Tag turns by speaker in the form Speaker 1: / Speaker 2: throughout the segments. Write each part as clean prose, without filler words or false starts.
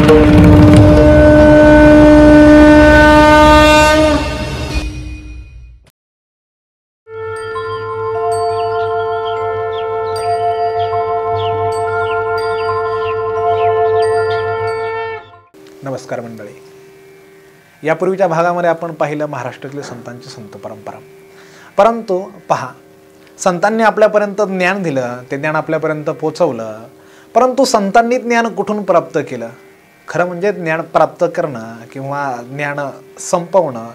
Speaker 1: नमस्कार मंडळी, यापूर्वीच्या भागामध्ये आपण पाहिलं महाराष्ट्रातील संतांची संत परंपरा. परंतु पहा, संतांनी आपल्यापर्यंत ज्ञान दिलं, ते ज्ञान आपल्यापर्यंत पोचवलं, परंतु संतांनी ज्ञान कुठून प्राप्त केलं? खरं म्हणजे ज्ञान प्राप्त करणं किंवा ज्ञान संपवणं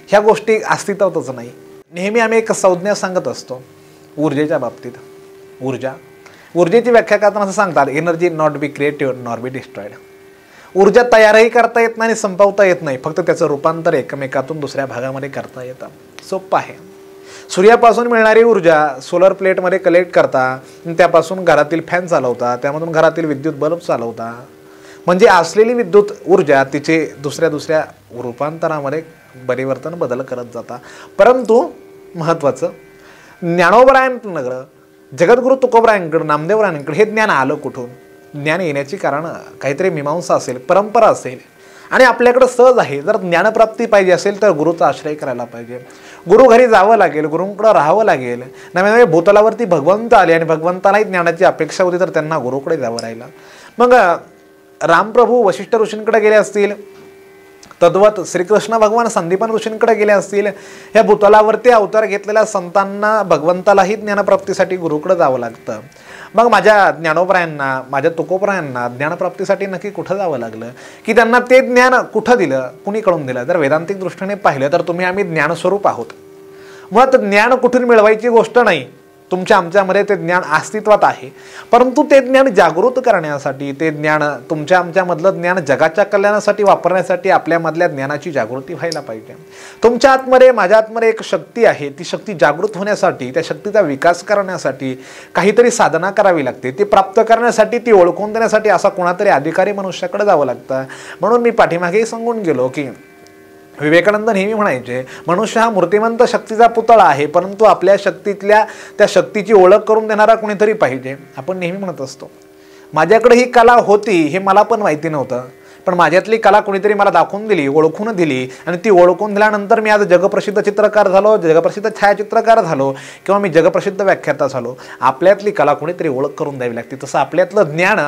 Speaker 1: ह्या गोष्टी अस्तित्वातच नाही. नेहमी आम्ही एक संज्ञा सांगत असतो ऊर्जेच्या बाबतीत. ऊर्जेची व्याख्या करताना असं सांगतात, energy not be created not be destroyed. ऊर्जा तयारही करता येत नाही आणि संपवता येत नाही, फक्त त्याचं रूपांतर एकमेकातून दुसऱ्या भागामध्ये करता येतं. सोपं आहे. सूर्यापासून मिळणारी ऊर्जा सोलर प्लेटमध्ये कलेक्ट करता, त्यापासून घरातील फॅन चालवता, त्यामधून घरातील विद्युत बल्ब चालवता. म्हणजे असलेली विद्युत ऊर्जा तिचे दुसऱ्या रूपांतरामध्ये परिवर्तन बदल करत जाता. परंतु महत्त्वाचं, ज्ञानोबरायांकडं, जगद्गुरु तुकोबरायांकडं, नामदेवरायांकडे हे ज्ञान आलं कुठून? ज्ञान येण्याची कारण काहीतरी मीमांसा असेल, परंपरा असेल, आणि आपल्याकडं सहज आहे. जर ज्ञानप्राप्ती पाहिजे असेल तर गुरुचा आश्रय करायला पाहिजे. गुरु घरी जावं लागेल, गुरुंकडं राहावं लागेल. नव्या भूतलावरती भगवंत आले आणि भगवंतालाही ज्ञानाची अपेक्षा होती, तर त्यांना गुरुकडे जावं राहिलं. मग रामप्रभू वशिष्ठ ऋषींकडे गेले असतील, तद्वत श्रीकृष्ण भगवान संदीपन ऋषींकडे गेले असतील. ह्या भूतलावरती अवतार घेतलेल्या संतांना भगवंतालाही ज्ञानप्राप्तीसाठी गुरुकडे जावं लागतं. मग माझ्या ज्ञानोबरायांना, माझ्या तुकोबरायांना ज्ञानप्राप्तीसाठी नक्की कुठं जावं लागलं, की त्यांना ते ज्ञान कुठं दिलं, कुणीकडून दिलं? जर वेदांतिक दृष्टीने पाहिलं तर आम्ही ज्ञानस्वरूप आहोत. मुळात ज्ञान कुठून मिळवायची गोष्ट नाही, तुमच्या आमच्यामध्ये ते ज्ञान अस्तित्वात आहे. परंतु ते ज्ञान जागृत करण्यासाठी, ते ज्ञान तुमच्या आमच्यामधलं ज्ञान जगाच्या कल्याणासाठी वापरण्यासाठी आपल्यामधल्या ज्ञानाची जागृती व्हायला पाहिजे. तुमच्या आतमध्ये, माझ्या आतमध्ये एक शक्ती आहे. ती शक्ती जागृत होण्यासाठी, त्या शक्तीचा विकास करण्यासाठी काहीतरी साधना करावी लागते. ती प्राप्त करण्यासाठी, ती ओळखून देण्यासाठी असा कोणातरी अधिकारी मनुष्याकडे जावं लागतं. म्हणून मी पाठीमागेही सांगून गेलो की विवेकानंद नेहमी म्हणायचे, मनुष्य हा मूर्तिमंत शक्तीचा पुतळा आहे, परंतु आपल्या शक्तीतल्या त्या शक्तीची ओळख करून देणारा कोणीतरी पाहिजे. आपण नेहमी म्हणत असतो, माझ्याकडे ही कला होती हे मला पण माहिती नव्हतं, पण माझ्यातली कला कोणीतरी मला दाखवून दिली, ओळखून दिली, आणि ती ओळखून दिल्यानंतर मी आज जगप्रसिद्ध चित्रकार झालो, जगप्रसिद्ध छायाचित्रकार झालो, किंवा मी जगप्रसिद्ध व्याख्याता झालो. आपल्यातली कला कोणीतरी ओळख करून द्यावी लागते. तसं आपल्यातलं ज्ञान,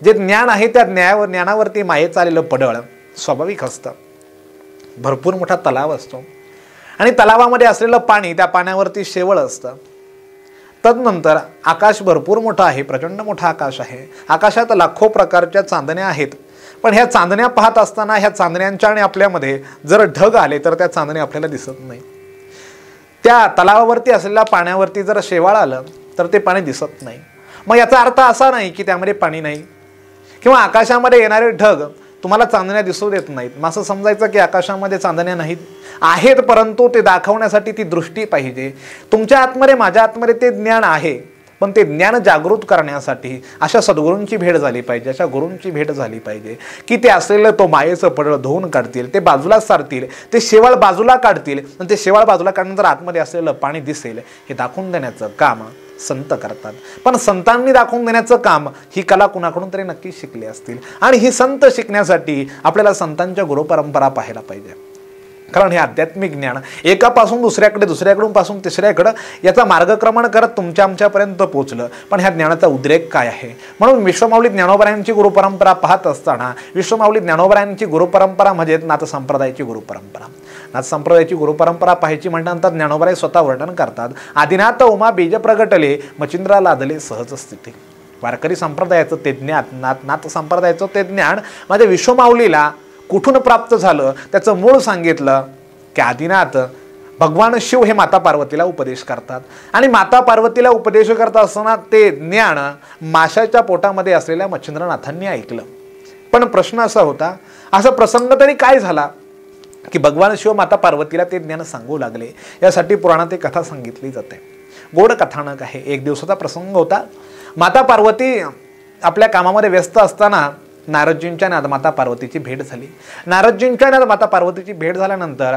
Speaker 1: जे ज्ञान आहे त्या ज्ञानावरती मायेचं आलेलं पडळ स्वाभाविक असतं. भरपूर मोठा तलाव असतो आणि तलावामध्ये असलेलं पाणी, त्या पाण्यावरती शेवळ असतं. तदनंतर आकाश भरपूर मोठं आहे, प्रचंड मोठं आकाश आहे. आकाशात लाखो प्रकारच्या चांदण्या आहेत, पण ह्या चांदण्या पाहत असताना ह्या चांदण्यांच्या आणि आपल्यामध्ये जर ढग आले तर त्या चांदण्या आपल्याला दिसत नाही. त्या तलावावरती असलेल्या पाण्यावरती जर शेवाळ आलं तर ते पाणी दिसत नाही. मग याचा अर्थ असा नाही की त्यामध्ये पाणी नाही, किंवा आकाशामध्ये येणारे ढग तुम्हाला चांदण्या दिसू देत नाहीत. मग असं समजायचं की आकाशामध्ये चांदण्या नाहीत, आहेत, परंतु ते दाखवण्यासाठी ती दृष्टी पाहिजे. तुमच्या आतमध्ये, माझ्या आतमध्ये ते ज्ञान आहे, पण ते ज्ञान जागृत करण्यासाठी अशा सद्गुरूंची भेट झाली पाहिजे, अशा गुरूंची भेट झाली पाहिजे की ते असलेलं तो मायेचं पडळ धुवून काढतील, ते बाजूला सारतील, ते शेवाळ बाजूला काढतील, आणि ते शेवाळ बाजूला काढल्यानंतर आतमध्ये असलेलं पाणी दिसेल हे दाखवून देण्याचं काम संत करतात. पण संतांनी दाखवून देण्याचं काम ही कला कुणाकडून तरी नक्की शिकली असतील, आणि ही संत शिकण्यासाठी आपल्याला संतांच्या गुरुपरंपरा पाहायला पाहिजे. कारण हे आध्यात्मिक ज्ञान एकापासून दुसऱ्याकडे, दुसऱ्याकडून पासून तिसऱ्याकडे याचा मार्गक्रमण करत तुमच्या आमच्यापर्यंत पोहोचलं. पण ह्या ज्ञानाचा उद्रेक काय आहे? म्हणून विश्वमाऊली ज्ञानोबरायांची गुरुपरंपरा पाहत असताना, विश्वमाऊली ज्ञानोबरायांची गुरुपरंपरा म्हणजे नाथ संप्रदायाची गुरुपरंपरा. नाथ संप्रदायाची गुरुपरंपरा पाहायची म्हटल्यानंतर ज्ञानोबराय स्वतः वर्णन करतात, आदिनाथ उमा बीज प्रगटले, मचिंद्रा लादले सहज स्थिती. वारकरी संप्रदायाचं ते ज्ञान, नाथ संप्रदायाचं ते ज्ञान म्हणजे विश्वमाऊलीला कुठून प्राप्त झालं त्याचं मूळ सांगितलं की आदिनाथ भगवान शिव हे माता पार्वतीला उपदेश करतात, आणि माता पार्वतीला उपदेश करत असताना ते ज्ञान माशाच्या पोटामध्ये असलेल्या मच्छिंद्रनाथांनी ऐकलं. पण प्रश्न असा होता, असा प्रसंग तरी काय झाला की भगवान शिव माता पार्वतीला ते ज्ञान सांगू लागले? यासाठी पुराणात एक कथा सांगितली जाते, गोड कथानक आहे. एक दिवसाचा प्रसंग होता. माता पार्वती आपल्या कामामध्ये व्यस्त असताना नारदजींच्या नाद माता पार्वतीची भेट झाली. नारदजींच्या नाद माता पार्वतीची भेट झाल्यानंतर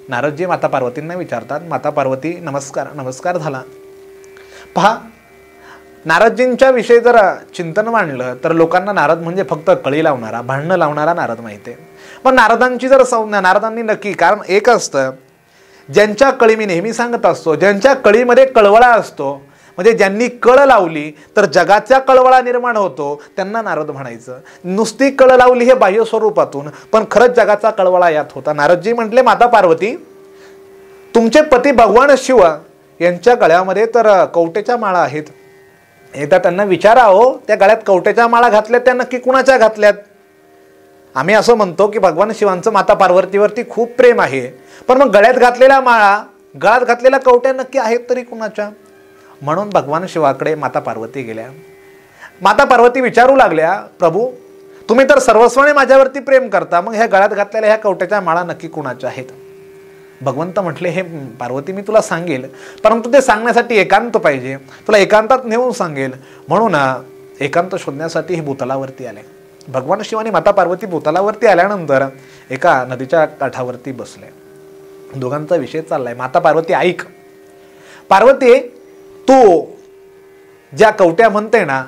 Speaker 1: नारदजी माता पार्वतींना विचारतात, माता पार्वती नमस्कार. नमस्कार झाला. पहा, नारदजींच्या विषयी जर चिंतन मांडलं तर लोकांना नारद म्हणजे फक्त कळी लावणारा, भांडणं लावणारा नारद माहिती आहे. पण नारदांची जर संज्ञा नारदांनी नक्की, कारण एक असतं ज्यांच्या कळी, मी नेहमी सांगत असतो, ज्यांच्या कळीमध्ये कळवळा असतो, म्हणजे ज्यांनी कळ लावली तर जगाच्या कळवळा निर्माण होतो, त्यांना नारद म्हणायचं. नुसती कळ लावली हे बाह्य स्वरूपातून, पण खरंच जगाचा कळवळा यात होता. नारदजी म्हटले, माता पार्वती, तुमचे पती भगवान शिव यांच्या गळ्यामध्ये तर कवटेच्या माळा आहेत. एकदा त्यांना विचारा, हो त्या गळ्यात कवटेच्या माळा घातल्यात त्या नक्की कुणाच्या घातल्यात? आम्ही असं म्हणतो की भगवान शिवांचं माता पार्वतीवरती खूप प्रेम आहे, पण मग गळ्यात घातलेल्या माळा, गळ्यात घातलेल्या कवट्या नक्की आहेत तरी कुणाच्या? म्हणून भगवान शिवाकडे माता पार्वती गेल्या. माता पार्वती विचारू लागल्या, प्रभू तुम्ही तर सर्वस्वाने माझ्यावरती प्रेम करता, मग ह्या गळ्यात घातलेल्या ह्या कवट्याच्या माळा नक्की कुणाच्या आहेत? भगवंत म्हटले, हे पार्वती मी तुला सांगेल, परंतु ते सांगण्यासाठी एकांत पाहिजे, तुला एकांतात नेऊन सांगेल. म्हणून एकांत शोधण्यासाठी हे भूतलावरती आले. भगवान शिव आणि माता पार्वती भूतलावरती आल्यानंतर एका नदीच्या काठावरती बसले. दोघांचा विषय चाललाय. माता पार्वती, ऐक, पार्वती तू ज्या कवट्या म्हणते ना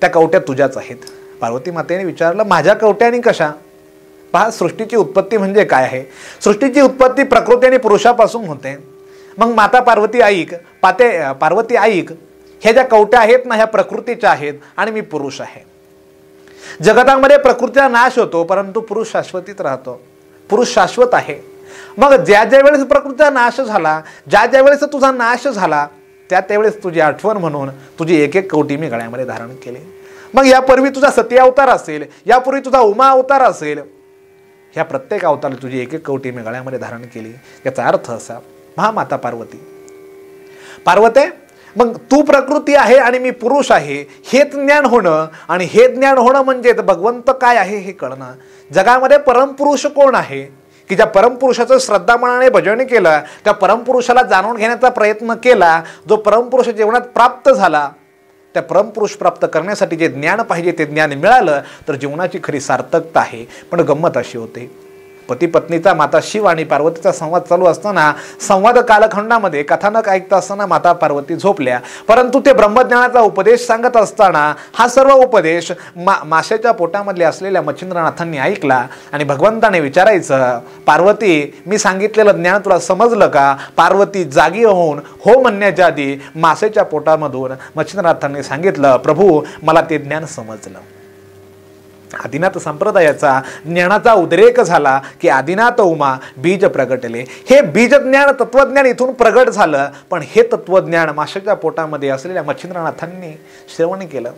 Speaker 1: त्या कवट्या तुझ्याच आहेत. पार्वती मातेने विचारलं, माझ्या कवट्या आणि कशा? पहा, सृष्टीची उत्पत्ती म्हणजे काय आहे? सृष्टीची उत्पत्ती प्रकृती आणि पुरुषापासून होते. मग माता पार्वती ऐक, पार्वती ऐक, ह्या ज्या कवट्या आहेत ना ह्या प्रकृतीच्या आहेत आणि मी पुरुष आहे. जगतामध्ये प्रकृतीचा नाश होतो, परंतु पुरुष शाश्वतीत राहतो. पुरुष शाश्वत आहे. मग ज्या ज्या वेळेस प्रकृतीचा नाश झाला, ज्या ज्या वेळेस तुझा नाश झाला, त्या त्यावेळेस तुझी आठवण म्हणून तुझी एक एक कवटी मी गळ्यामध्ये धारण केली. मग यापूर्वी तुझा सती अवतार असेल, यापूर्वी तुझा उमा अवतार असेल, ह्या प्रत्येक अवताराला तुझी एक एक कवटी मी गळ्यामध्ये धारण केली. याचा अर्थ असा, महा माता पार्वती, पार्वते मग तू प्रकृती आहे आणि मी पुरुष आहे, हे ज्ञान होणं, आणि हे ज्ञान होणं म्हणजे भगवंत काय आहे हे कळणं. जगामध्ये परमपुरुष कोण आहे की ज्या परमपुरुषाचं श्रद्धामनाने भजन केलं, त्या परमपुरुषाला जाणून घेण्याचा प्रयत्न केला, जो परमपुरुष जीवनात प्राप्त झाला, त्या परमपुरुष प्राप्त करण्यासाठी जे ज्ञान पाहिजे ते ज्ञान मिळालं तर जीवनाची खरी सार्थकता आहे. पण गंमत अशी होते, पती पत्नीचा, माता शिव आणि पार्वतीचा संवाद चालू असताना संवाद कालखंडामध्ये कथानक ऐकता असताना माता पार्वती झोपल्या. परंतु ते ब्रह्मज्ञानाचा उपदेश सांगत असताना हा सर्व उपदेश माशाच्या पोटामधले असलेल्या मच्छिंद्रनाथांनी ऐकला आणि भगवंताने विचारायचं, पार्वती मी सांगितलेलं ज्ञान तुला समजलं का? पार्वती जागी होऊन हो म्हणण्याच्या आधी मासेच्या पोटामधून मच्छिंद्रनाथांनी सांगितलं, प्रभू मला ते ज्ञान समजलं. आदिनाथ संप्रदायाचा ज्ञानाचा उद्रेक झाला की आदिनाथ उमा बीज प्रगटले. हे बीज ज्ञान तत्वज्ञान इथून प्रगट झालं, पण हे तत्वज्ञान माशाच्या पोटामध्ये असलेल्या मच्छिंद्रनाथांनी श्रवण केलं.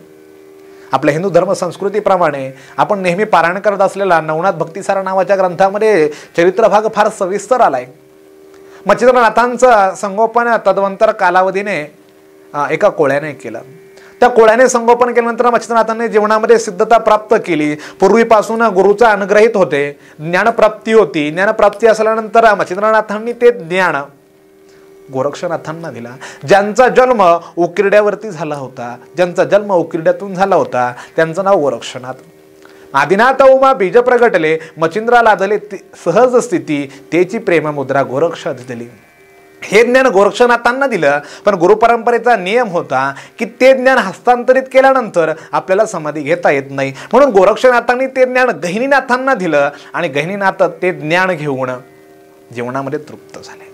Speaker 1: आपल्या हिंदू धर्म संस्कृतीप्रमाणे आपण नेहमी पारायण करत असलेला नवनाथ भक्तिसार नावाच्या ग्रंथामध्ये चरित्रभाग फार सविस्तर आलाय. मच्छिंद्रनाथांचं संगोपन तदवंतर कालावधीने एका कोळ्याने केलं. त्या कोळ्याने संगोपन केल्यानंतर मच्छिंद्रनाथांनी जीवनामध्ये सिद्धता प्राप्त केली. पूर्वीपासून गुरुचा अनुग्रहित होते, ज्ञानप्राप्ती होती. ज्ञानप्राप्ती असल्यानंतर मच्छिंद्रनाथांनी ते ज्ञान गोरक्षनाथांना दिला. ज्यांचा जन्म उकिरड्यावरती झाला होता, ज्यांचा जन्म उकिरड्यातून झाला होता, त्यांचं नाव गोरक्षनाथ. आदिनाथ उमा बीज प्रगटले, मच्छिंद्राला झाले सहज स्थिती, तेची प्रेममुद्रा गोरक्ष दिली. हे ज्ञान गोरक्षनाथांना दिलं, पण गुरुपरंपरेचा नियम होता की ते ज्ञान हस्तांतरित केल्यानंतर आपल्याला समाधी घेता येत नाही. म्हणून गोरक्षनाथांनी ते ज्ञान गहिनीनाथांना दिलं आणि गहिनीनाथ ते ज्ञान घेऊन जीवनामध्ये तृप्त झाले.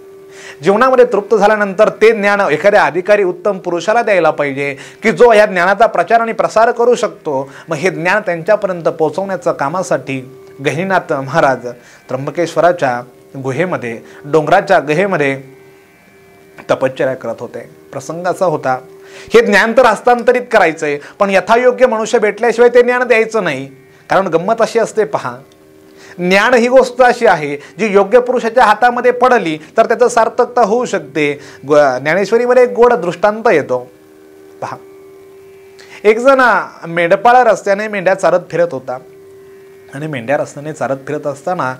Speaker 1: जीवनामध्ये तृप्त झाल्यानंतर ते ज्ञान एखाद्या अधिकारी उत्तम पुरुषाला द्यायला पाहिजे की जो या ज्ञानाचा प्रचार आणि प्रसार करू शकतो. मग हे ज्ञान त्यांच्यापर्यंत पोहोचवण्याच्या कामासाठी गहिनीनाथ महाराज त्र्यंबकेश्वराच्या गुहेमध्ये, डोंगराच्या गुहेमध्ये तपश्चर्या करत होते. प्रसंग असा होता, हे ज्ञान तर हस्तांतरित करायचंय, पण यथायोग्य मनुष्य भेटल्याशिवाय ते ज्ञान द्यायचं नाही. कारण गंमत अशी असते, पहा, ज्ञान ही गोष्ट अशी आहे जी योग्य पुरुषाच्या हातामध्ये पडली तर त्याचं सार्थकता होऊ शकते. ज्ञानेश्वरीमध्ये एक गोड दृष्टांत येतो. पहा, एक जण मेंढपाळ रस्त्याने मेंढ्या चारत फिरत होता आणि मेंढ्या रस्त्याने चारत फिरत असताना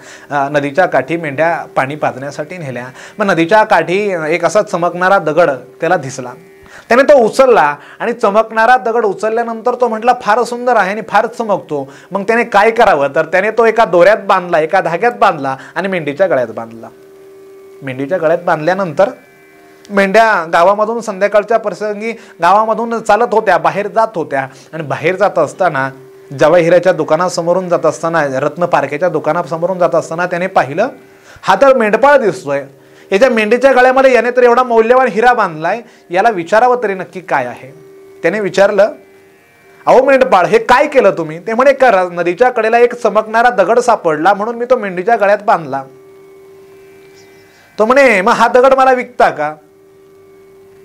Speaker 1: नदीच्या काठी मेंढ्या पाणी पाजण्यासाठी नेल्या. मग नदीच्या काठी एक असा चमकणारा दगड त्याला दिसला. त्याने तो उचलला आणि चमकणारा दगड उचलल्यानंतर तो म्हटला फार सुंदर आहे आणि फार चमकतो. मग त्याने काय करावं, तर त्याने तो एका दोऱ्यात बांधला, एका धाग्यात बांधला आणि मेंढीच्या गळ्यात बांधला. मेंढीच्या गळ्यात बांधल्यानंतर मेंढ्या गावामधून संध्याकाळच्या प्रसंगी गावामधून चालत होत्या, बाहेर जात होत्या आणि बाहेर जात असताना जवाहिराच्या दुकानासमोरून जात असताना, रत्न पारखेच्या दुकानासमोरून जात असताना त्याने पाहिलं, हा तर मेंढपाळ दिसतोय, याच्या मेंढीच्या गळ्यामध्ये याने तर एवढा मौल्यवान हिरा बांधलाय, याला विचारावं तरी नक्की काय आहे. त्याने विचारलं, अहो मेंढपाळ, हे काय केलं तुम्ही? ते म्हणे, नदीच्या कडेला एक चमकणारा दगड सापडला म्हणून मी तो मेंढीच्या गळ्यात बांधला. तो म्हणे, मग हा दगड मला विकता का?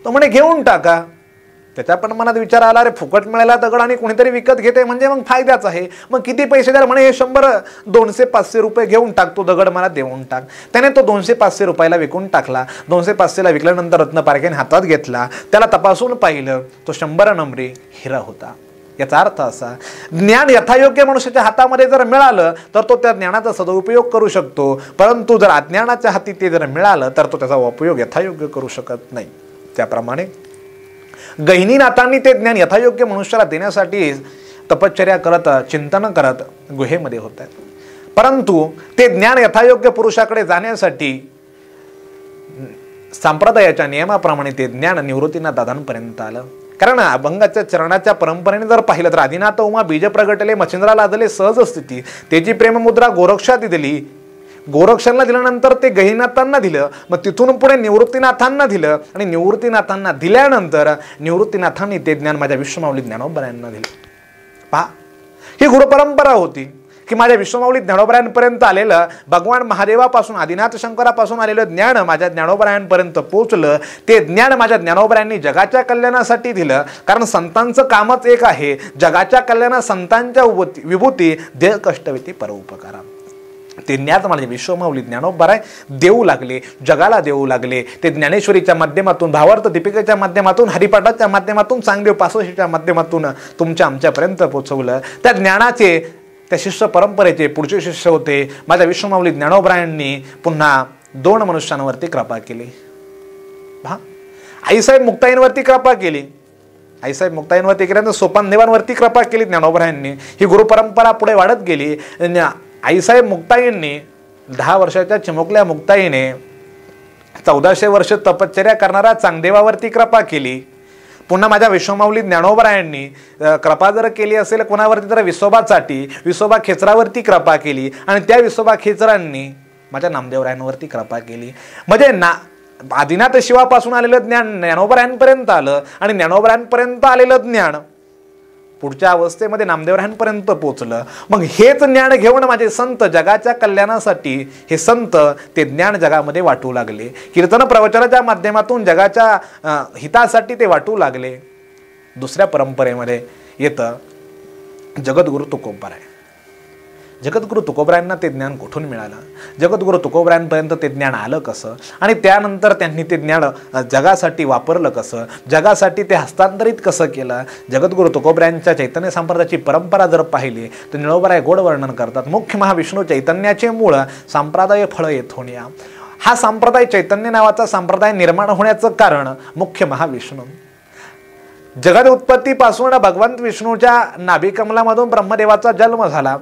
Speaker 1: तो म्हणे, घेऊन टाका. त्याच्या पण मनात विचार आला, अरे फुकट मिळाला दगड आणि कोणीतरी विकत घेते म्हणजे मग फायद्याच आहे. मग किती पैसे द्याल? म्हणे, हे 100, 200-500 रुपये घेऊन टाक, तो दगड मला देऊन टाक. त्याने तो 200-500 रुपयाला विकून टाकला. 200-500ला विकल्यानंतर रत्नपारखेने हातात घेतला, त्याला तपासून पाहिलं, तो 100 नंबरी हिरा होता. याचा अर्थ असा, ज्ञान यथायोग्य मनुष्याच्या हातामध्ये जर मिळालं तर तो त्या ज्ञानाचा सदुपयोग करू शकतो, परंतु जर अज्ञानाच्या हाती ते जर मिळालं तर तो त्याचा उपयोग यथायोग्य करू शकत नाही. त्याप्रमाणे गहिनीनाथांनी ते ज्ञान यथायोग्य मनुष्याला देण्यासाठी तपश्चर्या करत, चिंतन करत गुहेमध्ये होतात. परंतु ते ज्ञान यथायोग्य पुरुषाकडे जाण्यासाठी संप्रदायाच्या नियमाप्रमाणे ते ज्ञान निवृत्तीनाथ दादांपर्यंत आलं. कारण अभंगाच्या चरणाच्या परंपरेने जर पाहिलं तर आदिनाथ उमा बीज प्रगटले, मच्छिंद्रा लादले सहज स्थिती, त्याची प्रेममुद्रा गोरक्षात दिली. गोरक्षांना दिल्यानंतर ते गहिनीनाथांना दिलं, मग तिथून पुढे निवृत्तीनाथांना दिलं आणि निवृत्तीनाथांना दिल्यानंतर निवृत्तीनाथांनी ते ज्ञान माझ्या विश्वमाऊली ज्ञानोबरायांना दिलं. पहा, ही गुरुपरंपरा होती की माझ्या विश्वमाऊली ज्ञानोबरायांपर्यंत आलेलं, भगवान महादेवापासून आदिनाथ शंकरापासून आलेलं ज्ञान माझ्या ज्ञानोबरायांपर्यंत पोहोचलं. ते ज्ञान माझ्या ज्ञानोबरायांनी जगाच्या कल्याणासाठी दिलं. कारण संतांचं कामच एक आहे, जगाच्या कल्याणा संतांच्या विभूती देह कष्टवेती परोपकारा. ते ज्ञान माझे विश्वमाऊली ज्ञानोबराय देऊ लागले, जगाला देऊ लागले. ते ज्ञानेश्वरीच्या माध्यमातून, भावार्थ दीपिकेच्या माध्यमातून, हरिपाठाच्या माध्यमातून, चांगदेव पासोशीच्या माध्यमातून तुमच्या आमच्यापर्यंत पोहोचवलं. त्या ज्ञानाचे, त्या शिष्य परंपरेचे पुढचे शिष्य होते माझ्या विश्वमाऊली ज्ञानोबरायांनी पुन्हा 2 मनुष्यांवरती कृपा केली. पहा, आईसाहेब मुक्ताईंवरती कृपा केली. आईसाहेब मुक्ताईंवरती केल्यानंतर सोपानदेवांवरती कृपा केली ज्ञानोबरायांनी. ही गुरुपरंपरा पुढे वाढत गेली. आईसाहेब मुक्ताईंनी 10 वर्षाच्या चिमुकल्या मुक्ताईने 1400 वर्ष तपश्चर्या करणाऱ्या चांगदेवावरती कृपा केली. पुन्हा माझ्या विश्वमाऊली ज्ञानोबरायांनी कृपा जर केली असेल कोणावरती तर विसोबा खेचरावरती कृपा केली आणि त्या विसोबा खेचरांनी माझ्या नामदेवरायांवरती कृपा केली. म्हणजे आदिनाथ शिवापासून आलेलं ज्ञान ज्ञानोबरायांपर्यंत आलं आणि ज्ञानोबरायांपर्यंत आलेलं ज्ञान पुढच्या अवस्थेमध्ये नामदेवरायांपर्यंत पोहोचलं. मग हेच ज्ञान घेऊन माझे संत जगाच्या कल्याणासाठी हे संत ते ज्ञान जगामध्ये वाटू लागले. कीर्तन प्रवचनाच्या माध्यमातून जगाच्या हितासाठी ते वाटू लागले. दुसऱ्या परंपरेमध्ये येतं जगद्गुरु तुकोबराय. जगद्गुरु तुकोबरायांना ते ज्ञान कुठून मिळालं? जगद्गुरु तुकोबरायांपर्यंत ते ज्ञान आलं कसं? आणि त्यानंतर त्यांनी ते ज्ञान जगासाठी वापरलं कसं? जगासाठी ते हस्तांतरित कसं केलं? जगद्गुरु तुकोबरायांच्या चैतन्य संप्रदायाची परंपरा जर पाहिली तर निळोबराय गोड वर्णन करतात. मुख्य महाविष्णू चैतन्याचे मूळ संप्रदाय फळ येथोनिया. हा संप्रदाय, चैतन्य नावाचा संप्रदाय निर्माण होण्याचं कारण मुख्य महाविष्णू. जगद उत्पत्तीपासून भगवंत विष्णूच्या नाभिकमलामधून ब्रह्मदेवाचा जन्म झाला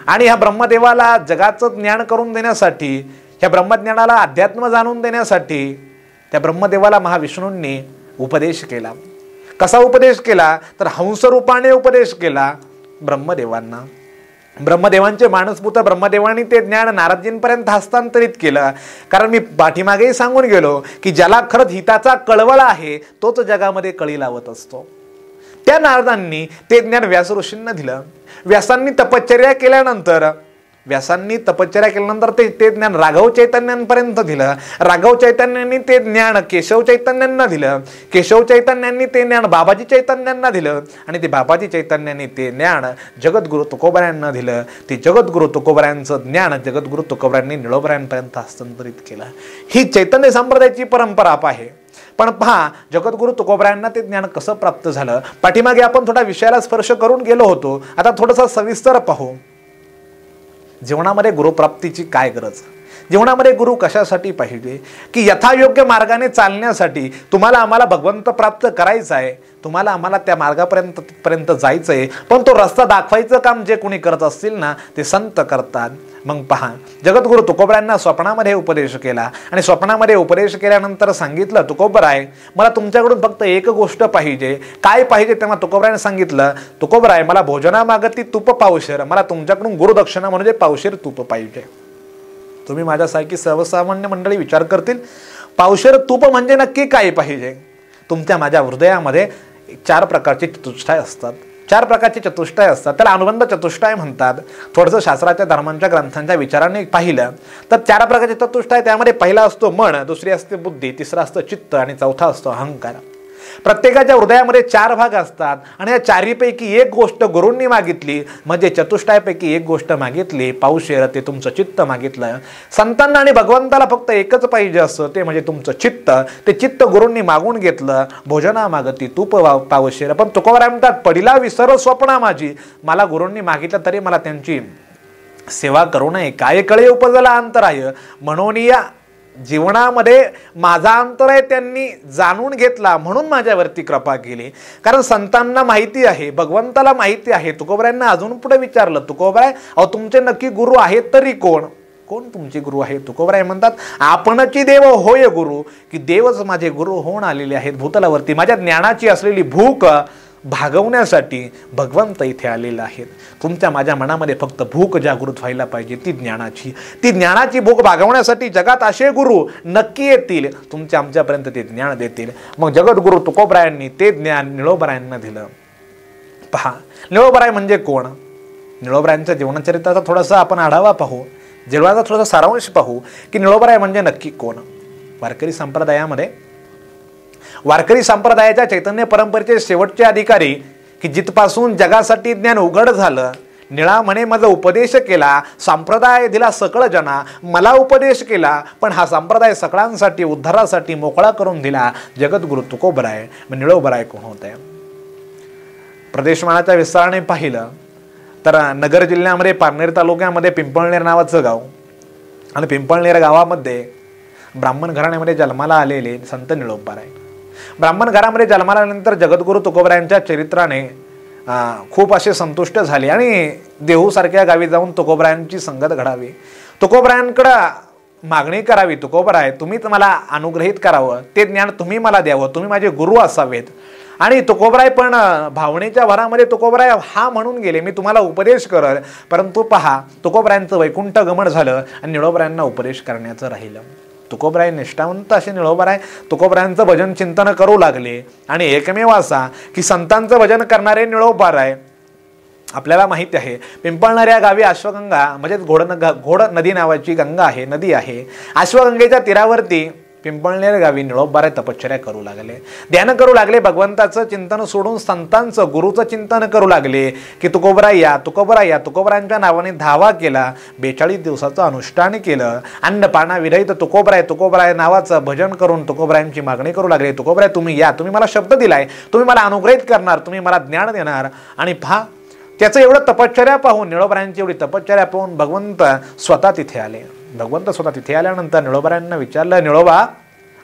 Speaker 1: आणि ह्या ब्रह्मदेवाला जगाचं ज्ञान करून देण्यासाठी, ह्या ब्रह्मज्ञानाला अध्यात्म जाणून देण्यासाठी त्या ब्रह्मदेवाला महाविष्णूंनी उपदेश केला. कसा उपदेश केला तर हंसरूपाने उपदेश केला ब्रह्मदेवांना. ब्रह्मदेवांचे मानसपुत्र ब्रह्मदेवांनी ते ज्ञान नारदजींपर्यंत हस्तांतरित केलं. कारण मी पाठीमागेही सांगून गेलो की ज्याला खरंच हिताचा कळवळा आहे तोच जगामध्ये कळी लावत असतो. त्या नारदांनी ते ज्ञान व्यास ऋषींना दिलं. व्यासांनी तपश्चर्या केल्यानंतर ते ज्ञान राघव चैतन्यांपर्यंत दिलं. राघव चैतन्यांनी ते ज्ञान केशव चैतन्यांना दिलं. केशव चैतन्यांनी ते ज्ञान बाबाजी चैतन्यांना दिलं आणि ते बाबाजी चैतन्यांनी ते ज्ञान जगद्गुरु तुकोबरायांना दिलं. ते जगद्गुरु तुकोबरायांचं ज्ञान जगद्गुरु तुकोबरायांनी निळोबरायांपर्यंत हस्तांतरित केलं. ही चैतन्य संप्रदायाची परंपरा आहे. पण पहा, जगद्गुरु तुकोबरायांना ते ज्ञान कसं प्राप्त झालं. पाठीमागे आपण थोडा विषयाला स्पर्श करून गेलो होतो. आता थोडंसं सविस्तर पाहू. जीवनामध्ये गुरुप्राप्तीची काय गरज? जीवनामध्ये गुरु कशासाठी पाहिजे? की यथायोग्य मार्गाने चालण्यासाठी तुम्हाला आम्हाला भगवंत प्राप्त करायचा आहे. तुम्हाला आम्हाला त्या मार्गापर्यंत जायचंय, पण तो रस्ता दाखवायचं काम जे कोणी करत असतील ना ते संत करतात. मग पहा, जगद्गुरु तुकोबरायांना स्वप्नामध्ये उपदेश केला आणि स्वप्नामध्ये उपदेश केल्यानंतर सांगितलं, तुकोबराय मला तुमच्याकडून फक्त एक गोष्ट पाहिजे. काय पाहिजे? तेव्हा तुकोबरायाने सांगितलं, तुकोबराय मला भोजनामागती तूप पावशेर, मला तुमच्याकडून गुरुदक्षिणा म्हणजे पावशेर तूप पाहिजे. तुम्ही माझ्यासारखी सर्वसामान्य मंडळी विचार करतील, पावशेर तूप म्हणजे नक्की काय पाहिजे? तुमच्या माझ्या हृदयामध्ये 4 प्रकारचे चतुष्टाय असतात. 4 प्रकारचे चतुष्टाय असतात, त्याला अनुबंध चतुष्टाय म्हणतात. थोडंसं शास्त्राच्या धर्मांच्या ग्रंथांच्या विचाराने पाहिलं तर 4 प्रकारचे चतुष्टाय, त्यामध्ये पहिला असतो मन, दुसरी असते बुद्धी, तिसरा असतो चित्त आणि चौथा असतो अहंकार. प्रत्येकाच्या हृदयामध्ये 4 भाग असतात आणि या 4पैकी एक गोष्ट गुरूंनी मागितली म्हणजे चतुष्टायपैकी एक गोष्ट मागितली, पावशेर, ते तुमचं चित्त मागितलं. संतांना आणि भगवंताला फक्त एकच पाहिजे असतं, ते म्हणजे तुमचं चित्त. ते चित्त गुरूंनी मागून घेतलं. भोजना मागती तूप पावशेर. पण तुकोबराय म्हणतात, पडिला विसर स्वप्ना माझी, मला गुरूंनी मागितलं तरी मला त्यांची सेवा करू नये. काय कळे उपजला अंतराय, म्हणून या जीवनामध्ये माझा अंतराय त्यांनी जाणून घेतला, म्हणून माझ्यावरती कृपा केली. कारण संतांना माहिती आहे, भगवंताला माहिती आहे. तुकोबरायांना अजून पुढे विचारलं, तुकोबराय अहो तुमचे नक्की गुरु आहेत तरी कोण? कोण तुमचे गुरु आहे? तुकोबराय म्हणतात, आपणची देव होय गुरु, की देवच माझे गुरु होऊन आलेले आहेत भूतलावरती. माझ्या ज्ञानाची असलेली भूक भागवण्यासाठी भगवंत इथे आलेला आहेत. तुमच्या माझ्या मनामध्ये फक्त भूक जागृत व्हायला पाहिजे, ती ज्ञानाची भूक भागवण्यासाठी जगात असे गुरु नक्की येतील, तुमच्या आमच्यापर्यंत ते ज्ञान देतील. मग जगद्गुरु तुकोबरायांनी ते ज्ञान निळोबरायांना दिलं. पहा, निळोबराय म्हणजे कोण? निळोबरायांच्या जीवनचरित्राचा थोडासा आपण आढावा पाहू, जीवनाचा थोडासा सारांश पाहू की निळोबराय म्हणजे नक्की कोण. वारकरी संप्रदायाच्या चैतन्य परंपरेचे शेवटचे अधिकारी, की जिथपासून जगासाठी ज्ञान उघड झालं. निळा म्हणे माझा उपदेश केला, संप्रदाय दिला सकळ जना, मला उपदेश केला, पण हा संप्रदाय सकळांसाठी उद्धारासाठी मोकळा करून दिला जगद्गुरु तुकोबराय. मग निळोबराय कोण होते? प्रदेशमानाच्या विस्ताराने पाहिलं तर नगर जिल्ह्यामध्ये पारनेर तालुक्यामध्ये पिंपळनेर नावाचं गाव, आणि पिंपळनेर गावामध्ये ब्राह्मण घराण्यामध्ये जन्माला आलेले संत निळोबराय. ब्राह्मण घरामध्ये जन्माला आल्यानंतर जगद्गुरु तुकोबरायांच्या चरित्राने खूप असे संतुष्ट झाले आणि देहूसारख्या गावी जाऊन तुकोबरायांची संगत घडावी, तुकोबरायांकडं मागणी करावी, तुकोबराय तुम्हीच मला अनुग्रहित करावं, ते ज्ञान तुम्ही मला द्यावं, तुम्ही माझे गुरु असावेत. आणि तुकोबराय पण भावनेच्या भरामध्ये तुकोबराय हा म्हणून गेले, मी तुम्हाला उपदेश करल. परंतु पहा, तुकोबरायांचं वैकुंठ गमन झालं आणि निळोबरायांना उपदेश करण्याचं राहिलं. तुकोबराय निष्ठावंत असे निळोबराय तुकोबरायांचं भजन चिंतन करू लागले. आणि एकमेव असा की संतांचं भजन करणारे निळोबराय. आपल्याला माहिती आहे, पिंपळनेर या गावी अश्वगंगा म्हणजे घोड नदी नावाची गंगा आहे, नदी आहे. अश्वगंगेच्या तीरावरती पिंपळनेर गावी निळोबराय तपश्चर्या करू लागले, ध्यान करू लागले. भगवंताचं चिंतन सोडून संतांचं गुरुचं चिंतन करू लागले की तुकोबराय या, तुकोबराय या. तुकोबरायांच्या नावाने धावा केला, 42 दिवसाचं अनुष्ठान केलं. अन्नपाना विरहित तुकोबराय नावाचं भजन करून तुकोबरायांची मागणी करू लागले. तुकोबराय तुम्ही या, तुम्ही मला शब्द दिलाय, तुम्ही मला अनुग्रहित करणार, तुम्ही मला ज्ञान देणार. आणि पहा, त्याचं एवढं तपश्चर्या पाहून, निळोबरायांची एवढी तपश्चर्या पाहून भगवंत स्वतः तिथे आले. भगवंत स्वतः तिथे आल्यानंतर निळोबरायांना विचारलं, निळोबा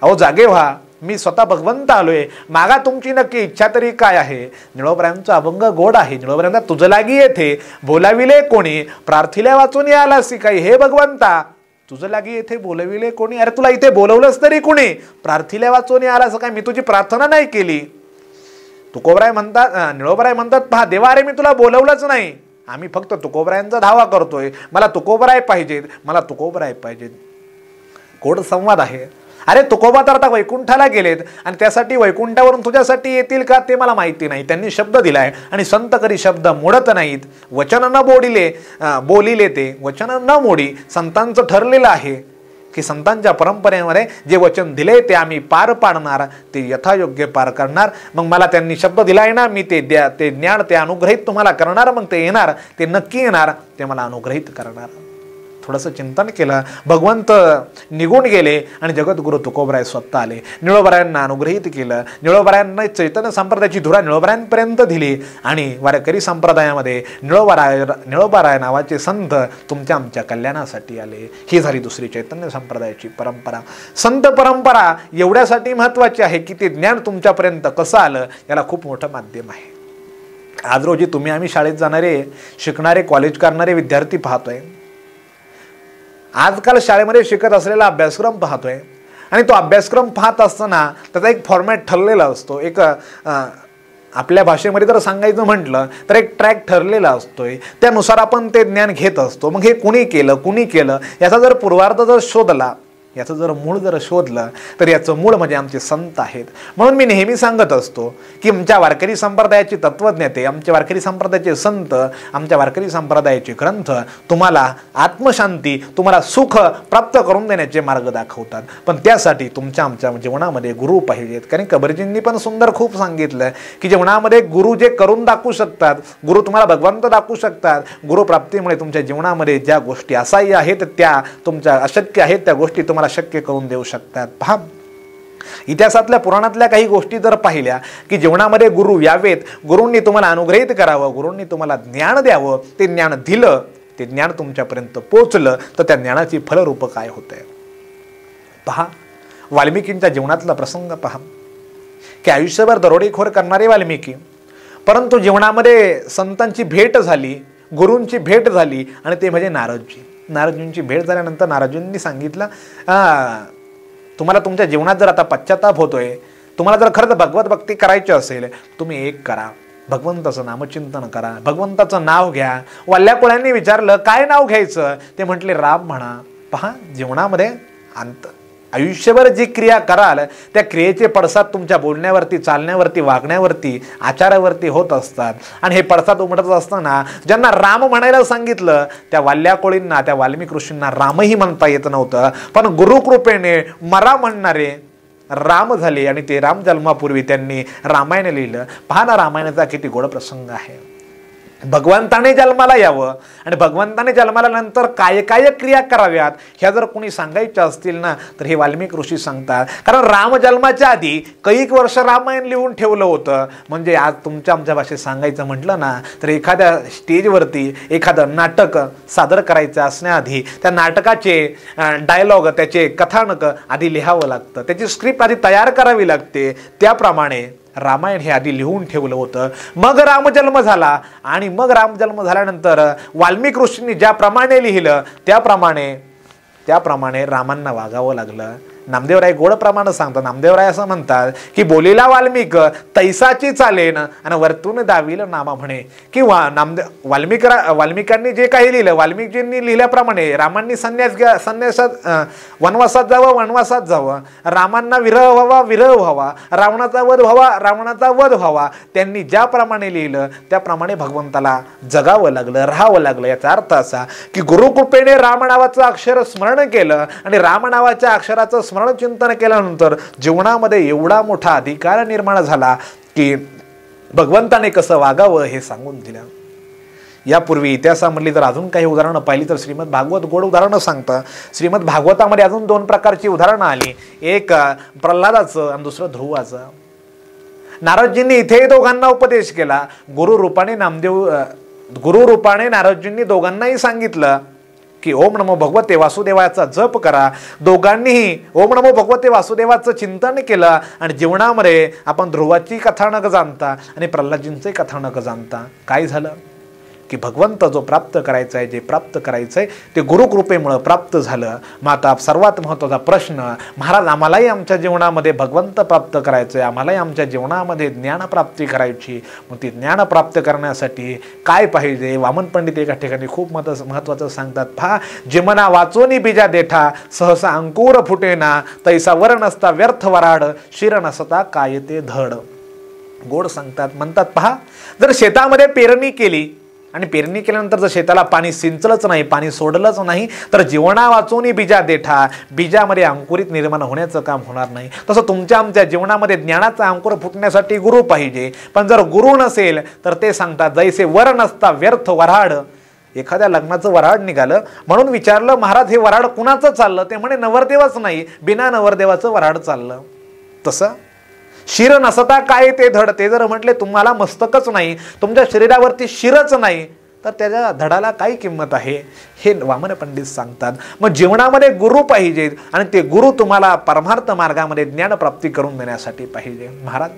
Speaker 1: अहो जागे व्हा, मी स्वतः भगवंत आलोय, मागा तुमची नक्की इच्छा तरी काय आहे? निळोबरायांचा अभंग गोड आहे. निळोबरायांना तुझ लागी येथे बोलाविले कोणी, प्रार्थिल्या वाचून आलासी काही, हे भगवंता तुझ लागी येथे बोलविले कोणी? अरे तुला इथे बोलवलंच तरी कोणी? प्रार्थिल्या वाचून आलास काय? मी तुझी प्रार्थना नाही केली. तुकोबराय म्हणतात, निळोबराय म्हणतात, पहा देवा, अरे मी तुला बोलवलंच नाही, आम्ही फक्त तुकोबरायांचा धावा करतोय, मला तुकोबराय पाहिजेत, मला तुकोबराय पाहिजेत. गोड संवाद आहे. अरे तुकोबा तर आता वैकुंठाला गेलेत आणि त्यासाठी वैकुंठावरून तुझ्यासाठी येतील का ते मला माहिती नाही. त्यांनी शब्द दिलाय आणि संत कधी शब्द मोडत नाहीत. वचन न बोलिले ते वचन न मोडी. संतांचं ठरलेलं आहे की संतांच्या परंपरेमध्ये जे वचन दिले ते आम्ही पार पाडणार, ते यथायोग्य पार करणार. मग मला त्यांनी शब्द दिलाय ना, मी ते ज्ञान ते अनुग्रहित तुम्हाला करणार. मग ते येणार, ते नक्की येणार, ते मला अनुग्रहित करणार. थोडंसं चिंतन केलं, भगवंत निघून गेले आणि जगद्गुरु तुकोबराय स्वतः आले. निळोबरायांना अनुग्रहित केलं. निळोबरायांना चैतन्य संप्रदायाची धुरा निळोबरायांपर्यंत दिली आणि वारकरी संप्रदायामध्ये निळोबाराय नावाचे संत तुमच्या आमच्या कल्याणासाठी आले. ही झाली दुसरी चैतन्य संप्रदायाची परंपरा. संत परंपरा एवढ्यासाठी महत्त्वाची आहे की ते ज्ञान तुमच्यापर्यंत कसं आलं याला खूप मोठं माध्यम आहे. आज रोजी तुम्ही आम्ही शाळेत जाणारे, शिकणारे, कॉलेज करणारे विद्यार्थी पाहतोय. आजकाल शाळेमध्ये शिकत असलेला अभ्यासक्रम पाहतोय आणि तो अभ्यासक्रम पाहत असताना त्याचा एक फॉर्मॅट ठरलेला असतो. एक आपल्या भाषेमध्ये जर सांगायचं म्हटलं तर एक ट्रॅक ठरलेला असतोय. त्यानुसार आपण ते ज्ञान घेत असतो. मग हे कुणी केलं याचा जर पूर्वार्ध जर शोधला, याचं जर मूळ जर शोधलं तर याचं मूळ म्हणजे आमचे संत आहेत. म्हणून मी नेहमी सांगत असतो की आमच्या वारकरी संप्रदायाची तत्वज्ञते, आमच्या वारकरी संप्रदायाचे संत, आमच्या वारकरी संप्रदायाचे ग्रंथ तुम्हाला आत्मशांती, तुम्हाला सुख प्राप्त करून देण्याचे मार्ग दाखवतात. पण त्यासाठी तुमच्या आमच्या जीवनामध्ये गुरु पाहिजेत. कारण कबीरजींनी पण सुंदर खूप सांगितलं की जीवनामध्ये गुरु जे करून दाखवू शकतात, गुरु तुम्हाला भगवंत दाखवू शकतात. गुरुप्राप्तीमुळे तुमच्या जीवनामध्ये ज्या गोष्टी असाह्य आहेत, त्या तुमच्या अशक्य आहेत, त्या गोष्टी तुम्हाला शक्य करून देऊ शकतात. पहा, इतिहासातल्या पुराणातल्या काही गोष्टी जर पाहिल्या की जीवनामध्ये गुरु यावेत, गुरूंनी तुम्हाला अनुग्रहित करावं, गुरूंनी तुम्हाला ज्ञान द्यावं, ते ज्ञान दिलं, ते ज्ञान तुमच्यापर्यंत पोचलं तर त्या ज्ञानाची फलरूप काय होतंय. पहा, वाल्मिकींच्या जीवनातला प्रसंग पहा की आयुष्यभर दरोडेखोर करणारे वाल्मिकी, परंतु जीवनामध्ये संतांची भेट झाली, गुरूंची भेट झाली आणि ते म्हणजे नारदजी. नारदजींची भेट झाल्यानंतर नारदजींनी सांगितलं, तुम्हाला तुमच्या जीवनात जर आता पश्चाताप होतोय, तुम्हाला जर खरंच भगवत भक्ती करायची असेल, तुम्ही एक करा, भगवंताचं नामचिंतन करा, भगवंताचं नाव घ्या. वल्ल्याकुळ्यांनी विचारलं काय नाव घ्यायचं, ते म्हटले राम म्हणा. पहा, जीवनामध्ये आयुष्यभर जी क्रिया कराल त्या क्रियेचे पडसाद तुमच्या बोलण्यावरती, चालण्यावरती, वागण्यावरती, आचारावरती होत असतात. आणि हे पडसाद उमटत असताना ज्यांना राम म्हणायला सांगितलं त्या वाल्याकोळींना, त्या वाल्मिक ऋषींना रामही म्हणता येत नव्हतं. पण गुरुकृपेने मरा म्हणणारे राम झाले आणि ते राम जन्मापूर्वी त्यांनी रामायण लिहिलं. पहा ना, रामायणाचा किती गोड प्रसंग आहे. भगवंताने जन्माला यावं आणि भगवंताने जन्माला नंतर काय काय क्रिया कराव्यात ह्या जर कोणी सांगायच्या असतील ना तर हे वाल्मिक ऋषी सांगतात. कारण राम जन्माच्या आधी कैक वर्ष रामायण लिहून ठेवलं होतं. म्हणजे आज तुमच्या आमच्या भाषेत सांगायचं म्हटलं ना तर एखाद्या स्टेजवरती एखादं नाटक सादर करायचं असण्याआधी त्या नाटकाचे डायलॉग, त्याचे कथानक आधी लिहावं लागतं, त्याची स्क्रिप्ट आधी तयार करावी लागते. त्याप्रमाणे रामायण हे आधी लिहून ठेवलं होतं. मग रामजन्म झाला आणि मग रामजन्म झाल्यानंतर वाल्मिक ऋषींनी ज्याप्रमाणे लिहिलं त्याप्रमाणे रामांना वागावं लागलं. नामदेवराय गोड प्रमाणे सांगतात. नामदेवराय असं म्हणतात की बोलीला वाल्मिक तैसाची चालेन आणि वरतून दाविल नामा म्हणे. किंवा वाल्मिकांनी जे काही लिहिलं, वाल्मिकींनी लिहिल्याप्रमाणे रामांनी संन्यासात वनवासात जावं, रामांना विरह व्हावा, रावणाचा वध व्हावा. त्यांनी ज्याप्रमाणे लिहिलं त्याप्रमाणे भगवंताला जगावं लागलं, राहावं लागलं. याचा अर्थ असा की गुरुकृपेने राम नावाचं अक्षर स्मरण केलं आणि राम नावाच्या अक्षराचं स्मरण चिंतन केल्यानंतर जीवनामध्ये एवढा मोठा अधिकार निर्माण झाला की भगवंताने कसं वागावं हे सांगून दिलं. यापूर्वी इतिहासामधली जर अजून काही उदाहरणं पाहिली तर श्रीमद भागवत गोड उदाहरणं सांगतं. श्रीमद भागवतामध्ये अजून 2 प्रकारची उदाहरणं आली, एक प्रल्हादाचं आणि दुसरं ध्रुवाचं. नारदजींनी इथेही दोघांना उपदेश केला. गुरुरूपाने नारदजींनी दोघांनाही सांगितलं की ओम नमो भगवते वासुदेवाचा जप करा. दोघांनीही ओम नमो भगवते वासुदेवाचं चिंतन केलं आणि जीवनामध्ये आपण ध्रुवाची कथानक जाणता आणि प्रल्हादजींचे कथानक जाणता. काय झालं की भगवंत जो प्राप्त करायचा आहे, जे प्राप्त करायचं आहे ते गुरुकृपेमुळं प्राप्त झालं. मग आता सर्वात महत्त्वाचा प्रश्न, महाराज आम्हालाही आमच्या जीवनामध्ये भगवंत प्राप्त करायचं आहे, आम्हालाही आमच्या जीवनामध्ये ज्ञानप्राप्ती करायची. मग ती ज्ञान प्राप्त करण्यासाठी काय पाहिजे. वामन पंडित एका ठिकाणी खूप महत्त्वाचं सांगतात. पहा, जिमना वाचोनी बीजा देठा सहसा अंकुर फुटेना तैसा वर नसता व्यर्थ वराड शिर नसता काय ते धड. गोड सांगतात. म्हणतात पहा, जर शेतामध्ये पेरणी केली आणि पेरणी केल्यानंतर जर शेताला पाणी सिंचलंच नाही, पाणी सोडलंच नाही तर जीवना वाचून बीजा देठा, बीजामध्ये अंकुरित निर्माण होण्याचं काम होणार नाही. तसं तुमच्या आमच्या जीवनामध्ये ज्ञानाचा अंकुर फुटण्यासाठी गुरु पाहिजे. पण जर गुरु नसेल तर ते सांगतात जैसे वर नसता व्यर्थ वराड एखाद्या लग्नाचं वऱ्हाड निघालं म्हणून विचारलं, महाराज हे वऱ्हाड कुणाचं चाललं? ते म्हणे नवरदेवाच नाही, बिना नवरदेवाचं वऱ्हाड चाललं. तसं शिर नसता काय ते धड, ते जर म्हटले तुम्हाला मस्तकच नाही, तुमच्या शरीरावरती शिरच नाही, तर त्याच्या धडाला काय किंमत आहे, हे वामन पंडित सांगतात. मग जीवनामध्ये गुरु पाहिजे आणि ते गुरु तुम्हाला परमार्थ मार्गामध्ये ज्ञानप्राप्ती करून देण्यासाठी पाहिजे. महाराज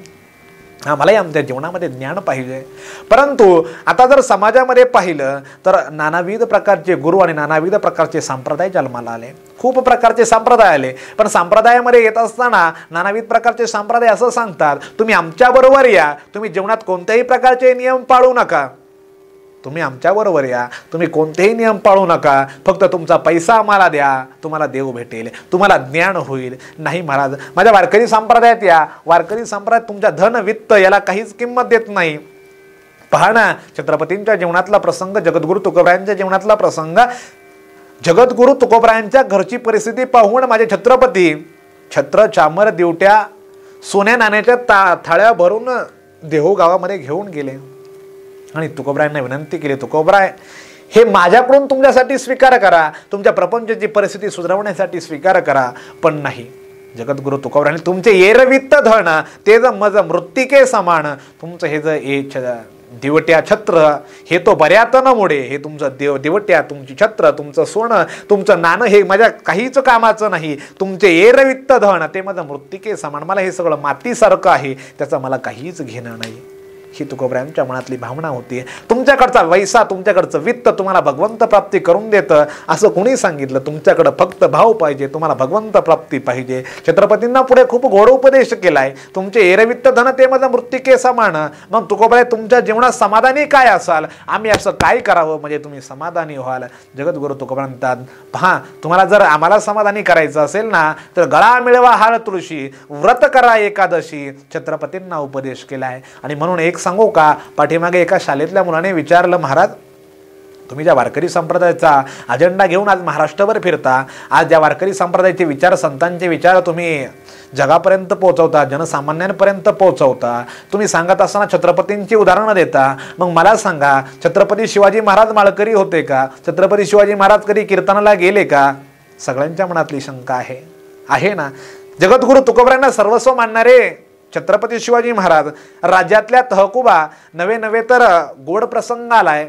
Speaker 1: आम्हालाही आमच्या जीवनामध्ये ज्ञान पाहिजे. परंतु आता जर समाजामध्ये पाहिलं तर नानाविध प्रकारचे गुरु आणि नानाविध प्रकारचे संप्रदाय जन्माला आले. खूप प्रकारचे संप्रदाय आले, पण संप्रदायामध्ये येत असताना नानाविध प्रकारचे संप्रदाय असं सांगतात, तुम्ही आमच्याबरोबर या, तुम्ही जीवनात कोणत्याही प्रकारचे नियम पाळू नका, तुम्ही आमच्याबरोबर या, तुम्ही कोणतेही नियम पाळू नका, फक्त तुमचा पैसा आम्हाला द्या, तुम्हाला देव भेटेल, तुम्हाला ज्ञान होईल. नाही महाराज, माझ्या वारकरी संप्रदायात या. वारकरी संप्रदायात तुमच्या धन वित्त याला काहीच किंमत देत नाही. पहा ना, छत्रपतींच्या जीवनातला प्रसंग, जगद्गुरु तुकोबरायांच्या जीवनातला प्रसंग, जगद्गुरु तुकोबरायांच्या घरची परिस्थिती पाहून माझे छत्रपती छत्र चामर दिवट्या सोन्या नाण्याच्या थाळ्या भरून देहू गावामध्ये घेऊन गेले आणि तुकोबरायांना विनंती केली, तुकोबराय हे माझ्याकडून तुमच्यासाठी स्वीकार करा, तुमच्या प्रपंचाची परिस्थिती सुधारवण्यासाठी स्वीकार करा. पण नाही, जगद्गुरु तुकोबरायांनी तुमचे एरवित्त धन ते ज मज मृत्तिके समान, तुमचं हे जे दिवट्या छत्र हे तो बऱ्यात न मोडे, हे तुमचं दिवट्या, तुमची छत्र, तुमचं सोनं, तुमचं नाणं हे माझ्या काहीच कामाचं नाही, तुमचे एरवित्त धन ते माझं मृत्तिके समान, मला हे सगळं मातीसारखं आहे, त्याचं मला काहीच घेणं नाही. ही तुकोबरायांच्या मनातली भावना होती. तुमच्याकडचा पैसा, तुमच्याकडचं वित्त तुम्हाला भगवंत प्राप्ती करून देतं असं कोणी सांगितलं? तुमच्याकडं फक्त भाव पाहिजे, तुम्हाला भगवंत प्राप्ती पाहिजे. छत्रपतींना पुढे खूप गोड उपदेश केलाय, तुमचे एरवित्त धन ते माझं मृत्तिके समान. मग तुकोबराय तुमच्या जीवनात समाधानी काय असाल, आम्ही असं काय करावं म्हणजे तुम्ही समाधानी व्हाल? जगद्गुरु तुकोबरा म्हणतात, पहा तुम्हाला जर आम्हाला समाधानी करायचं असेल ना, तर गळा मिळवा हाळ तुळशी, व्रत करा एकादशी, छत्रपतींना उपदेश केलाय. आणि म्हणून एक सांगू का, पाठीमागे एका शाळेतल्या मुलाने विचारलं, महाराज तुम्ही ज्या वारकरी संप्रदायाचा अजेंडा घेऊन आज महाराष्ट्रभर फिरता, आज ज्या वारकरी संप्रदायाचे विचार, संतांचे विचार तुम्ही जगापर्यंत पोहोचवता, जनसामान्यांपर्यंत पोहोचवता, तुम्ही सांगत असताना छत्रपतींची उदाहरणं देता, मग मला सांगा, छत्रपती शिवाजी महाराज माळकरी होते का? छत्रपती शिवाजी महाराज कधी कीर्तनाला गेले का? सगळ्यांच्या मनातली शंका आहे ना. जगद्गुरु तुकोबरायांना सर्वस्व मानणारे छत्रपती शिवाजी महाराज राज्यातल्या तहकुबा नवे तर गोड प्रसंग आलाय.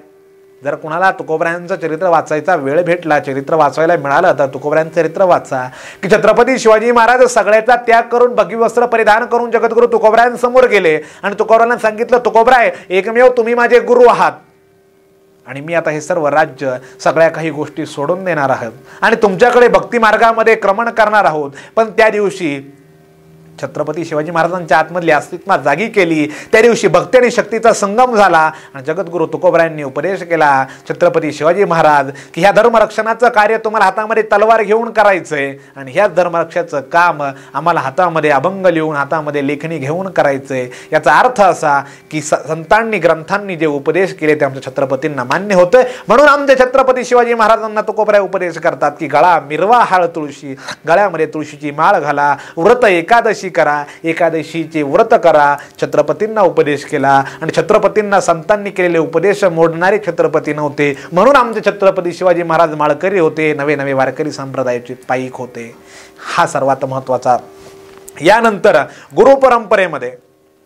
Speaker 1: जर कुणाला तुकोबरायांचं चरित्र वाचायचा वेळ भेटला, चरित्र वाचायला मिळालं, तर तुकोबरायांचं चरित्र वाचा की छत्रपती शिवाजी महाराज सगळ्याचा त्याग करून भगवी वस्त्र परिधान करून जगद्गुरु तुकोबरायांसमोर गेले आणि तुकोबरायांना सांगितलं, तुकोबराय एकमेव तुम्ही माझे गुरु आहात आणि मी आता हे सर्व राज्य, सगळ्या काही गोष्टी सोडून देणार आहोत आणि तुमच्याकडे भक्ती मार्गामध्ये क्रमण करणार आहोत. पण त्या दिवशी छत्रपती शिवाजी महाराजांच्या आतमधली अस्तित्व जागी केली. त्या दिवशी भक्ती आणि शक्तीचा संगम झाला आणि जगद्गुरु तुकोबरायांनी उपदेश केला, छत्रपती शिवाजी महाराज की ह्या धर्मरक्षणाचं कार्य तुम्हाला हातामध्ये तलवार घेऊन करायचंय आणि ह्या धर्मरक्षाचं काम आम्हाला हातामध्ये अभंग लिहून, हातामध्ये लेखणी घेऊन करायचंय. याचा अर्थ असा की संतांनी, ग्रंथांनी जे उपदेश केले ते आमच्या छत्रपतींना मान्य होतं. म्हणून आमचे छत्रपती शिवाजी महाराजांना तुकोबराय उपदेश करतात की गळा मिरवा हाळ तुळशी, गळ्यामध्ये तुळशीची माळ घाला, व्रत एकादशी करा, एकादशीचे व्रत करा. छत्रपतींना उपदेश केला आणि छत्रपतींना संतांनी केलेले उपदेश मोडणारे छत्रपती नव्हते. म्हणून आमचे छत्रपती शिवाजी महाराज माळकरी होते, नवे वारकरी संप्रदायाचे पाईक होते. हा सर्वात महत्वाचा. यानंतर गुरु परंपरेमध्ये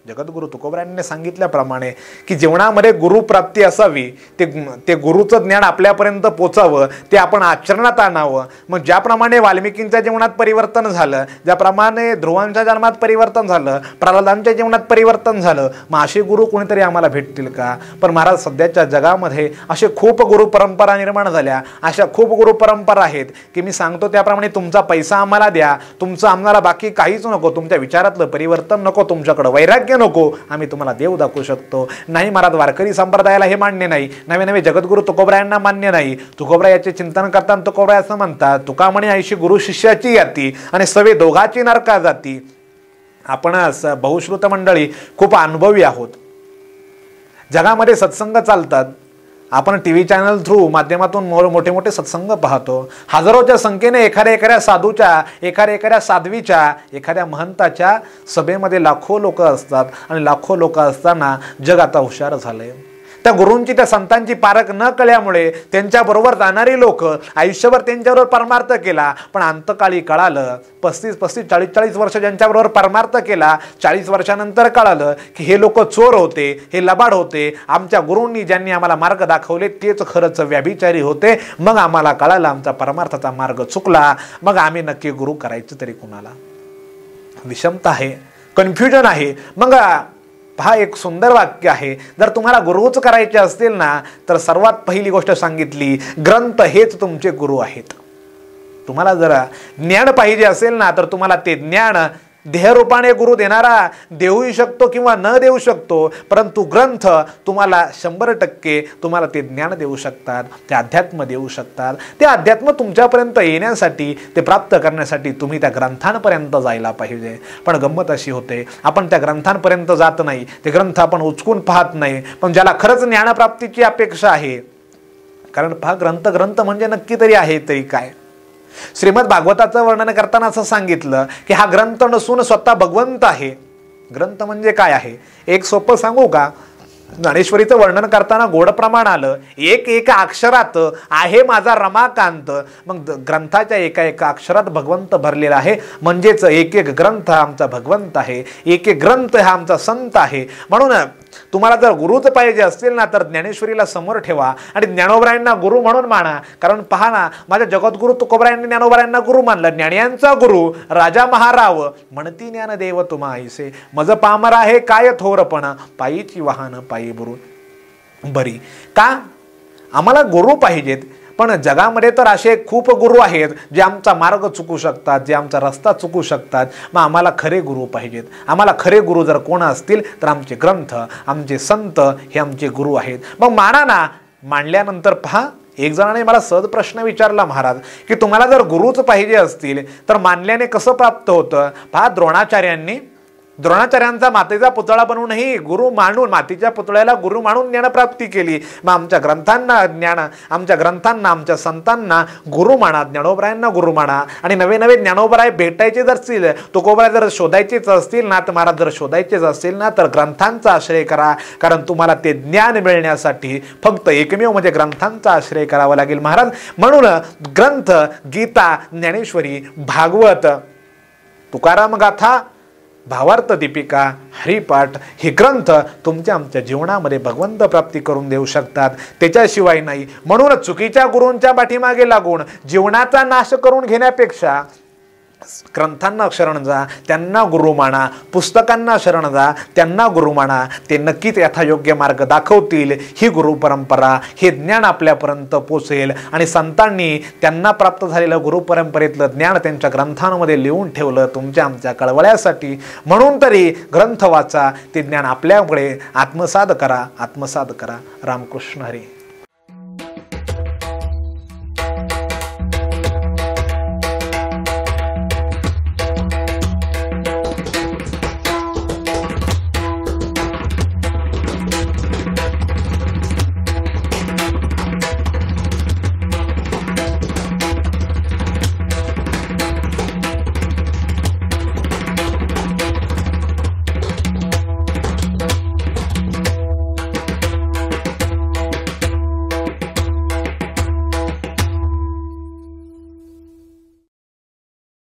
Speaker 1: जगद्गुरु तुकोबरायांनी सांगितल्याप्रमाणे की जीवनामध्ये गुरुप्राप्ती असावी, ते गुरुचं ज्ञान आपल्यापर्यंत पोचावं, ते आपण आचरणात आणावं. मग ज्याप्रमाणे वाल्मिकींच्या जीवनात परिवर्तन झालं, ज्याप्रमाणे ध्रुवांच्या जन्मात परिवर्तन झालं, प्रल्हादांच्या जीवनात परिवर्तन झालं, मग असे गुरु कोणीतरी आम्हाला भेटतील का? पण महाराज सध्याच्या जगामध्ये असे खूप गुरु परंपरा निर्माण झाल्या, अशा खूप गुरु परंपरा आहेत की मी सांगतो त्याप्रमाणे तुमचा पैसा आम्हाला द्या, तुमचं आम्हाला बाकी काहीच नको, तुमच्या विचारातलं परिवर्तन नको, तुमच्याकडे वैराग्य नको, आम्ही तुम्हाला देव दाखवू शकतो. नाही महाराज, वारकरी संप्रदायाला हे मान्य नाही, नवे जगद्गुरु तुकोबरायांना मान्य नाही. तुकोबराय याचे चिंतन करताना तुकोबराय असं म्हणतात, तुका म्हणे ऐशी गुरु शिष्याची याती आणि सवे दोघाची नरका जाती. आपण बहुश्रुत मंडळी खूप अनुभवी आहोत. जगामध्ये सत्संग चालतात, आपण टीव्ही चॅनल थ्रू माध्यमातून मोठे सत्संग पाहतो. हजारोच्या संख्येने एखाद्या साधूच्या, एखाद्या साध्वीच्या, एखाद्या महंताच्या सभेमध्ये लाखो लोक असतात आणि लाखो लोक असताना जग आता हुशार झालंय. त्या गुरूंची त्या संतांची पारख न कळल्यामुळे त्यांच्याबरोबर जाणारी लोक आयुष्यभर त्यांच्याबरोबर परमार्थ केला, पण अंतकाळी कळालं 35-35 40-40 वर्ष ज्यांच्याबरोबर परमार्थ केला, 40 वर्षानंतर कळालं की हे लोक चोर होते, हे लबाड होते, आमच्या गुरूंनी ज्यांनी आम्हाला मार्ग दाखवले तेच खरंच व्याभिचारी होते. मग आम्हाला कळालं आमचा परमार्थाचा मार्ग चुकला. मग आम्ही नक्की गुरु करायचं तरी कुणाला? विषमता आहे, कन्फ्युजन आहे. मग पहा, एक सुंदर वाक्य आहे, जर तुम्हाला गुरुच करायचे असतील ना तर सर्वात पहिली गोष्ट सांगितली, ग्रंथ हेच तुमचे गुरु आहेत. तुम्हाला जर ज्ञान पाहिजे असेल ना तर तुम्हाला ते ज्ञान देहरूपाने गुरु देणारा देऊही शकतो किंवा न देऊ शकतो, परंतु ग्रंथ तुम्हाला 100% तुम्हाला ते ज्ञान देऊ शकतात, ते अध्यात्म देऊ शकतात. ते अध्यात्म तुमच्यापर्यंत येण्यासाठी, ते प्राप्त करण्यासाठी तुम्ही त्या ग्रंथांपर्यंत जायला पाहिजे. पण गंमत अशी होते, आपण त्या ग्रंथांपर्यंत जात नाही, ते ग्रंथ आपण उचकून पाहत नाही. पण ज्याला खरंच ज्ञानप्राप्तीची अपेक्षा आहे, कारण पहा, ग्रंथ म्हणजे नक्की तरी आहे तरी काय? श्रीमद भागवताचं वर्णन करताना असं सांगितलं की हा ग्रंथ नसून स्वतः भगवंत आहे. ग्रंथ म्हणजे काय आहे? एक सोपं सांगू का? ज्ञानेश्वरीचं वर्णन करताना गोड प्रमाण आलं, एक एका अक्षरात आहे माझा रमाकांत. मग ग्रंथाच्या एका एका अक्षरात भगवंत भरलेला आहे, म्हणजेच एक एक ग्रंथ हा आमचा भगवंत आहे, एक एक ग्रंथ हा आमचा संत आहे. म्हणून तुम्हाला जर गुरुच पाहिजे असतील ना तर ज्ञानेश्वरीला समोर ठेवा आणि ज्ञानोबरायांना गुरु म्हणून माना. कारण पहा ना, माझ्या जगद्गुरु तुकोबरायांनी ज्ञानोबरायांना गुरु मानलं. ज्ञानियांचा गुरु राजा महाराव म्हणती ज्ञानदेव तुम्हा ऐसे, मज पामरा आहे काय थोरपण, पायीची वाहन पायी बुरू बरी. का? आम्हाला गुरु पाहिजेत, पण जगामध्ये तर असे खूप गुरु आहेत जे आमचा मार्ग चुकू शकतात, जे आमचा रस्ता चुकू शकतात. मग आम्हाला खरे गुरु पाहिजेत. आम्हाला खरे गुरु जर कोण असतील तर आमचे ग्रंथ, आमचे संत हे आमचे गुरु आहेत. मग माना ना. मांडल्यानंतर पहा, एक जणाने मला सहज प्रश्न विचारला, महाराज की तुम्हाला जर गुरुच पाहिजे असतील तर मानल्याने कसं प्राप्त होतं? पहा, द्रोणाचार्यांचा मातीचा पुतळा बनवूनही गुरु मानून, मातीच्या पुतळ्याला गुरु मानून ज्ञानप्राप्ती केली. मग आमच्या ग्रंथांना आमच्या संतांना गुरु माना, ज्ञानोबरायांना गुरु माना. आणि नवे नवे ज्ञानोबराय भेटायचे जर असतील, तुकोबराय जर शोधायचेच असतील ना, तर महाराज जर शोधायचेच असतील ना तर ग्रंथांचा आश्रय करा. कारण तुम्हाला ते ज्ञान मिळण्यासाठी फक्त एकमेव म्हणजे ग्रंथांचा आश्रय करावा लागेल महाराज. म्हणून ग्रंथ, गीता, ज्ञानेश्वरी, भागवत, तुकाराम गाथा, भावार्थ दीपिका, हरिपाठ हे ग्रंथ तुमच्या आमच्या जीवनामध्ये भगवंत प्राप्ती करून देऊ शकतात, त्याच्याशिवाय नाही. म्हणून चुकीच्या गुरूंच्या पाठीमागे लागून जीवनाचा नाश करून घेण्यापेक्षा ग्रंथांना शरण जा, त्यांना गुरु माना. पुस्तकांना शरण जा, त्यांना गुरु माना. ते नक्कीच यथायोग्य मार्ग दाखवतील. ही गुरु परंपरा, हे ज्ञान आपल्यापर्यंत पोचेल. आणि संतांनी त्यांना प्राप्त झालेलं गुरु परंपरेतलं ज्ञान त्यांच्या ग्रंथांमध्ये लिहून ठेवलं तुमच्या आमच्या कळवळ्यासाठी. म्हणून तरी ग्रंथ वाचा, ते ज्ञान आपल्याकडे आत्मसात करा. रामकृष्ण हरी.